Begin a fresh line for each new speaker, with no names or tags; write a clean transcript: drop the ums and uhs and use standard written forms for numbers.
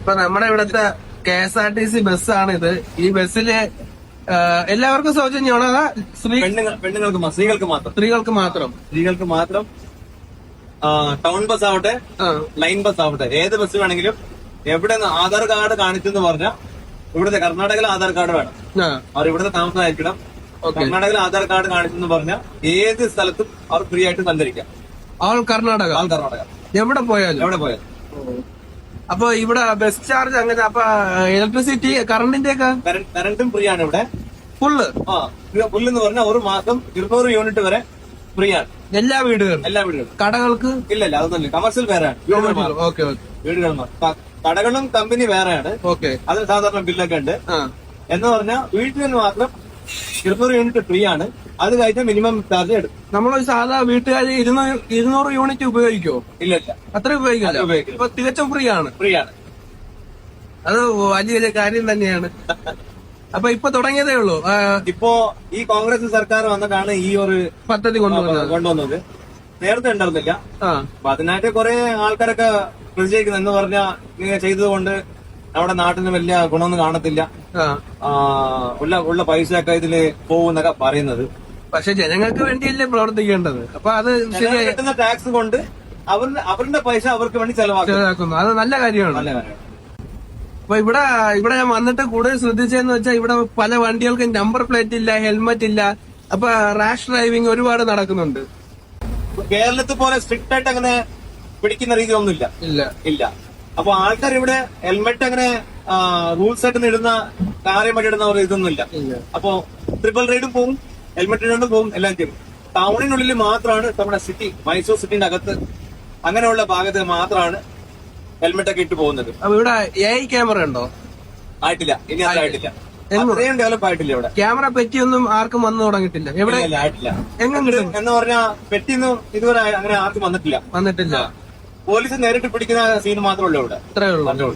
ഇപ്പൊ നമ്മുടെ ഇവിടുത്തെ KSRTC ബസ്സാണിത്. ഈ ബസ്സില് എല്ലാവർക്കും സൗജന്യമാണോ അതാ
സ്ത്രീകൾക്ക് മാത്രം സ്ത്രീകൾക്ക് മാത്രം ടൗൺ ബസ് ആവട്ടെ ലൈൻ ബസ് ആവട്ടെ ഏത് ബസ് വേണമെങ്കിലും എവിടെ ആധാർ കാർഡ് കാണിച്ചെന്ന് പറഞ്ഞാൽ ഇവിടുത്തെ കർണാടകയിലെ ആധാർ കാർഡ് വേണം. അവർ ഇവിടുത്തെ താമസമായിരിക്കണം. കർണാടകയിൽ ആധാർ കാർഡ് കാണിച്ചെന്ന് പറഞ്ഞാൽ ഏത് സ്ഥലത്തും അവർ ഫ്രീ ആയിട്ട് സഞ്ചരിക്കാം.
ആൾ കർണാടക എവിടെ പോയാലും. അപ്പൊ ഇവിടെ ബസ് ചാർജ് അങ്ങനെ അപ്പൊ ഇലക്ട്രിസിറ്റി കറണ്ടിന്റെ ഒക്കെ
കറണ്ടും ഫ്രീ ആണ് ഇവിടെ
ഫുള്ള്.
ഫുള്ള് എന്ന് പറഞ്ഞാൽ ഒരു മാസം 200 യൂണിറ്റ് വരെ ഫ്രീ ആണ് എല്ലാ വീടുകളും.
കടകൾക്ക്
ഇല്ല അതൊന്നുമില്ല. കമേഴ്സ്യൽ വേറെയാണ്. വീടുകൾ കടകളും കമ്പനി വേറെയാണ്. അതിന് സാധാരണ ബില്ലൊക്കെ ഉണ്ട്. എന്ന് പറഞ്ഞാൽ വീട്ടിൽ മാത്രം 200 യൂണിറ്റ് ഫ്രീ ആണ്. അത് കഴിഞ്ഞാൽ മിനിമം ചാർജ് എടുക്കും.
നമ്മൾ സാധാ വീട്ടുകാർ 200 യൂണിറ്റ് ഉപയോഗിക്കുമോ?
ഇല്ല
അത്ര ഉപയോഗിക്കില്ല. ഇപ്പൊ തികച്ചും ഫ്രീ ആണ്. അത് വലിയ കാര്യം തന്നെയാണ്. അപ്പൊ ഇപ്പൊ തുടങ്ങിയതേ ഉള്ളൂ.
ഇപ്പോ ഈ കോൺഗ്രസ് സർക്കാർ വന്നിട്ടാണ് ഈ ഒരു
പദ്ധതി
കൊണ്ടുവന്നത്. നേരത്തെ ഉണ്ടായിരുന്നില്ല. അപ്പൊ അതിനായിട്ട് കുറെ ആൾക്കാരൊക്കെ പ്രതിഷേധിക്കുന്നു. എന്ന് പറഞ്ഞാൽ ഇങ്ങനെ ചെയ്തതുകൊണ്ട് നമ്മുടെ നാട്ടിന് വലിയ ഗുണമൊന്നും കാണത്തില്ല, ഉള്ള പൈസ ഒക്കെ ഇതില് പോകുന്നൊക്കെ പറയുന്നത്.
പക്ഷെ ജനങ്ങൾക്ക് വേണ്ടിയല്ലേ പ്രവർത്തിക്കേണ്ടത്. അപ്പൊ അത്
കിട്ടുന്ന ടാക്സ് കൊണ്ട് അവരുടെ പൈസ അവർക്ക് വേണ്ടി ചെലവാക്കുന്നു.
അത് നല്ല കാര്യമാണ്. അപ്പൊ ഇവിടെ ഞാൻ വന്നിട്ട് കൂടുതൽ ശ്രദ്ധിച്ചതെന്ന് വെച്ചാൽ ഇവിടെ പല വണ്ടികൾക്കും നമ്പർ പ്ലേറ്റ് ഇല്ല, ഹെൽമറ്റ് ഇല്ല. അപ്പൊ റാഷ് ഡ്രൈവിംഗ് ഒരുപാട് നടക്കുന്നുണ്ട്.
കേരളത്തിൽ പോലെ സ്ട്രിക്റ്റ് ആയിട്ട് അങ്ങനെ പിടിക്കുന്ന രീതിയൊന്നുമില്ല. ഇല്ല. അപ്പൊ ആൾക്കാർ ഇവിടെ ഹെൽമെറ്റ് അങ്ങനെ റൂൾസ് ആയിട്ട് ഇടുന്ന കാര്യമായിട്ട് ഇടുന്ന ഇതൊന്നുമില്ല. അപ്പൊ ട്രിപ്പിൾ റൈഡും പോകും, ഹെൽമെറ്റ് ഇടുന്നും പോകും, എല്ലാം ചെയ്യും. ടൗണിനുള്ളിൽ മാത്രമാണ് നമ്മുടെ സിറ്റി, മൈസൂർ സിറ്റിന്റെ അകത്ത് അങ്ങനെയുള്ള ഭാഗത്ത് മാത്രമാണ് ഹെൽമെറ്റ് ഒക്കെ ഇട്ട് പോകുന്നത്.
അപ്പൊ ഇവിടെ AI ക്യാമറ ഉണ്ടോ?
ആയിട്ടില്ല. ഇനി അതായിട്ടില്ല. അത്രയും ഡെവലപ്പ് ആയിട്ടില്ല ഇവിടെ.
ക്യാമറ പെറ്റിയൊന്നും ആർക്കും വന്നു തുടങ്ങിയിട്ടില്ല. എവിടെ
ആയിട്ടില്ല. എന്ന് പറഞ്ഞാൽ പെറ്റിയൊന്നും ഇതുവരെ അങ്ങനെ ആർക്കും വന്നിട്ടില്ല.
വന്നിട്ടില്ല.
പോലീസ് നേരിട്ട് പിടിക്കുന്ന സീൻ മാത്രമേ ഉള്ളൂ ഇവിടെ.
അത്രേ ഉള്ളൂ.